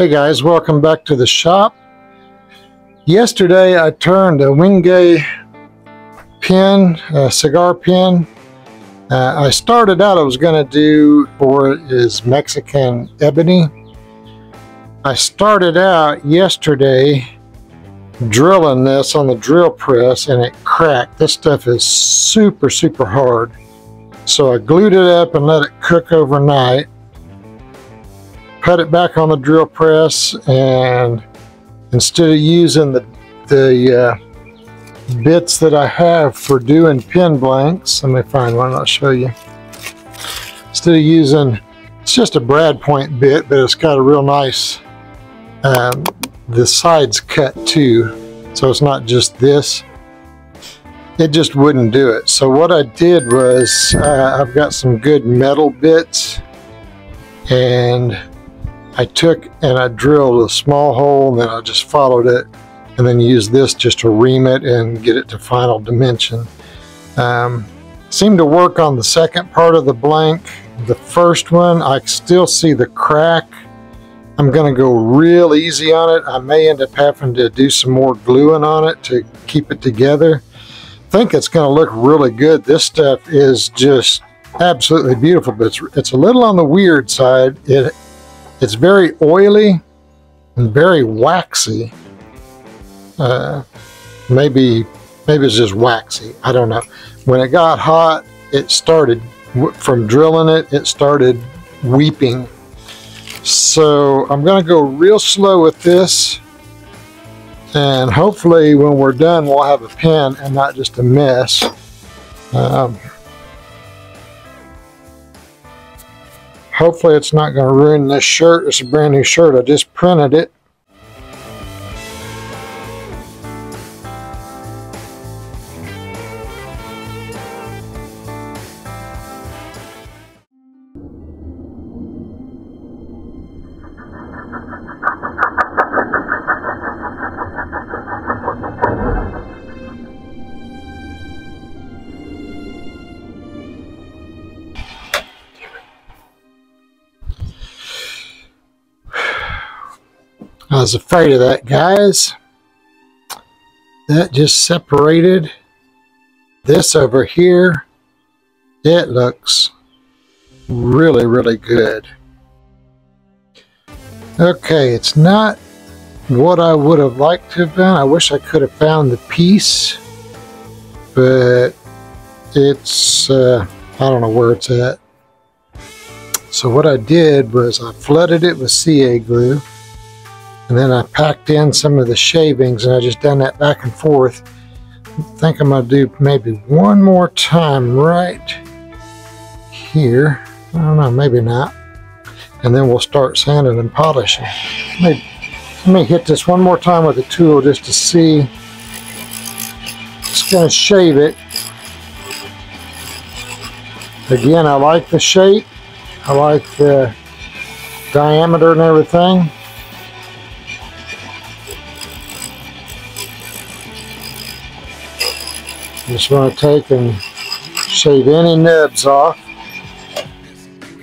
Hey guys, welcome back to the shop. Yesterday I turned a Wingay pin, a cigar pin. I started out I was going to do for is Mexican ebony. I started out yesterday drilling this on the drill press and it cracked. This stuff is super hard. So I glued it up and let it cook overnight. Put it back on the drill press, and instead of using the bits that I have for doing pin blanks, let me find one, I'll show you. Instead of using, it's just a brad point bit, but it's got a real nice, the sides cut too, so it's not just this. It just wouldn't do it. So what I did was, I've got some good metal bits, and I took and I drilled a small hole, and then I just followed it and then used this just to ream it and get it to final dimension. Seemed to work on the second part of the blank. The first one, I still see the crack. I'm going to go real easy on it. I may end up having to do some more gluing on it to keep it together. I think it's going to look really good. This stuff is just absolutely beautiful, but it's a little on the weird side. It's very oily and very waxy. Maybe it's just waxy. I don't know. When it got hot, it started, from drilling it, it started weeping. So I'm going to go real slow with this. And hopefully when we're done, we'll have a pin and not just a mess. Hopefully it's not going to ruin this shirt. It's a brand new shirt. I just printed it. I was afraid of that, guys. That just separated. This over here, it looks really good. Okay, it's not what I would have liked to have done. I wish I could have found the piece, but it's, I don't know where it's at. So what I did was I flooded it with CA glue. And then I packed in some of the shavings, and I just done that back and forth. I think I'm going to do maybe one more time right here. I don't know, maybe not. And then we'll start sanding and polishing. Let me hit this one more time with the tool just to see. Just going to shave it. Again, I like the shape. I like the diameter and everything. Just want to take and shave any nubs off.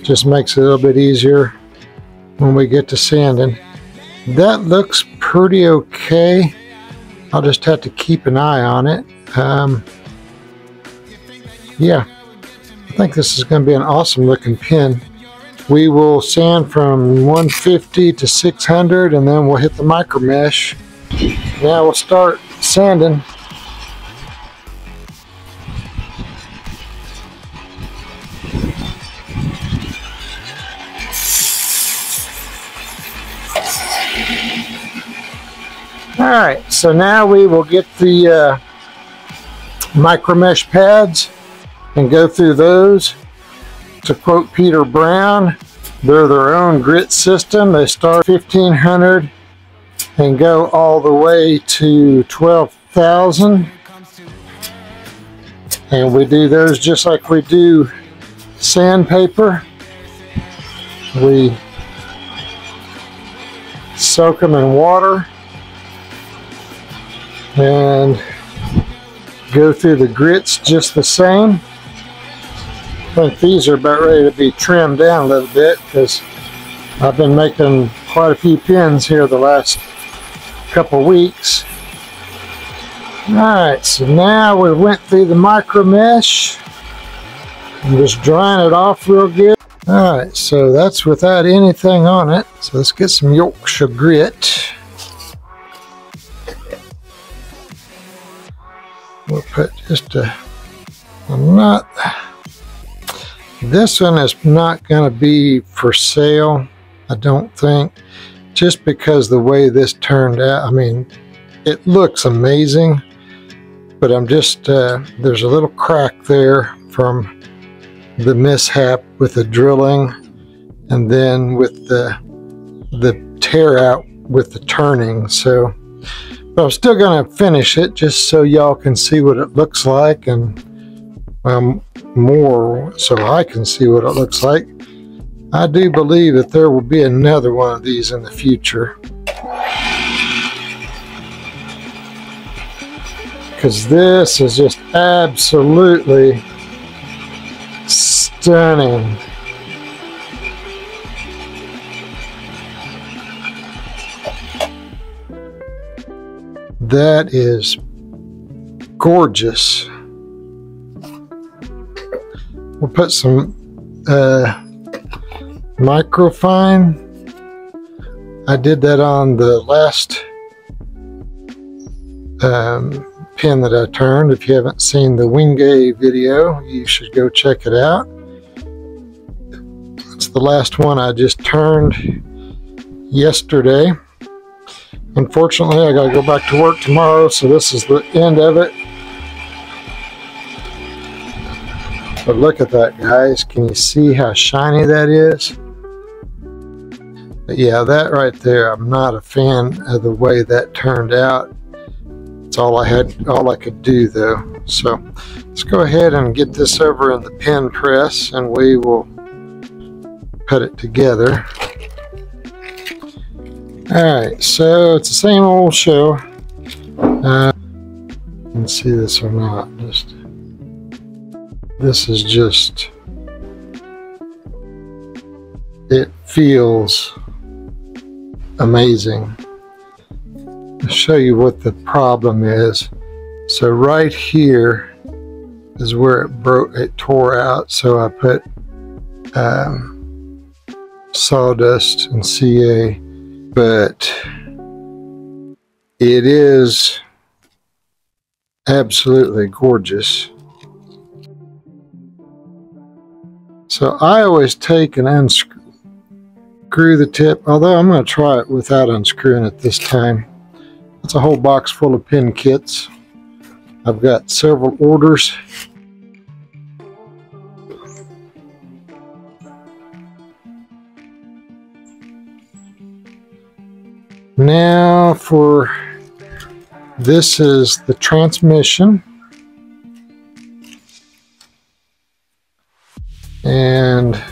Just makes it a little bit easier when we get to sanding. That looks pretty okay. I'll just have to keep an eye on it. Yeah, I think this is going to be an awesome looking pin. We will sand from 150 to 600, and then we'll hit the micro mesh. Now we'll start sanding. Alright, so now we will get the micro mesh pads and go through those. To quote Peter Brown, they're their own grit system. They start 1500 and go all the way to 12,000. And we do those just like we do sandpaper. We soak them in water and go through the grits just the same. I think these are about ready to be trimmed down a little bit because I've been making quite a few pins here the last couple weeks. Alright, so now we went through the micro mesh. I'm just drying it off real good. Alright, so that's without anything on it. So let's get some Yorkshire grit. We'll put just a nut. This one is not going to be for sale, I don't think, just because the way this turned out. I mean, it looks amazing, but I'm just, there's a little crack there from the mishap with the drilling, and then with the tear out with the turning. So, but I'm still going to finish it just so y'all can see what it looks like, and more so I can see what it looks like. I do believe that there will be another one of these in the future, because this is just absolutely stunning. That is gorgeous. We'll put some microfine. I did that on the last pin that I turned. If you haven't seen the Wingay video, you should go check it out. It's the last one I just turned yesterday. Unfortunately, I gotta go back to work tomorrow, so this is the end of it. But look at that, guys. Can you see how shiny that is? But yeah, that right there, I'm not a fan of the way that turned out. It's all I could do though. So let's go ahead and get this over in the pen press, and we will put it together. Alright, so it's the same old show. You can see this or not. This is just, it feels amazing. I'll show you what the problem is. So right here is where it tore out. So I put sawdust and CA. But it is absolutely gorgeous. So I always take and unscrew the tip, although I'm going to try it without unscrewing it this time. It's a whole box full of pin kits. I've got several orders. Now for this is the transmission, and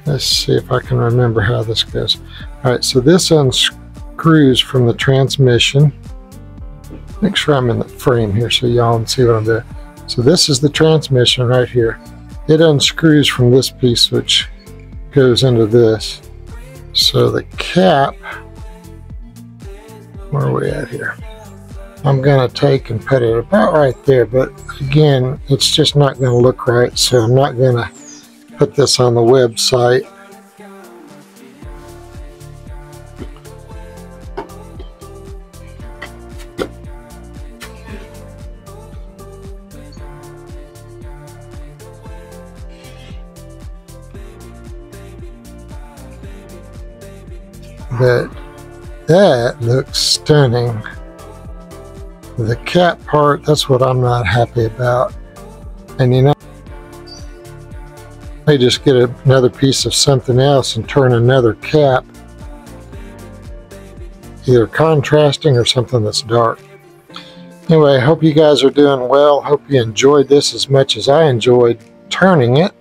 let's see if I can remember how this goes. Alright, so this unscrews from the transmission. Make sure I'm in the frame here so y'all can see what I'm doing. So this is the transmission right here. It unscrews from this piece, which goes into this. So the cap, where are we at here? I'm going to take and put it about right there, but again, it's just not going to look right, so I'm not going to put this on the website. But that looks stunning. The cap part, that's what I'm not happy about. And you know, I just get another piece of something else and turn another cap, either contrasting or something that's dark. Anyway, I hope you guys are doing well. Hope you enjoyed this as much as I enjoyed turning it.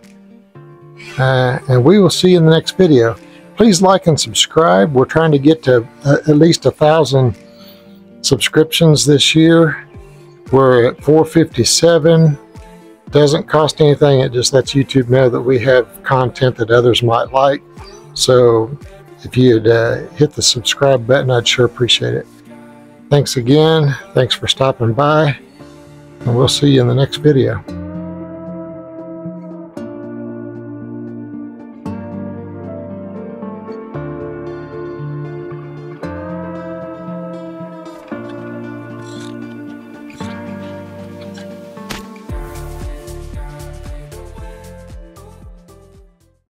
And we will see you in the next video. Please like and subscribe. We're trying to get to at least 1,000 subscriptions this year. We're at 457. Doesn't cost anything. It just lets YouTube know that we have content that others might like. So if you'd hit the subscribe button, I'd sure appreciate it. Thanks again. Thanks for stopping by, and we'll see you in the next video.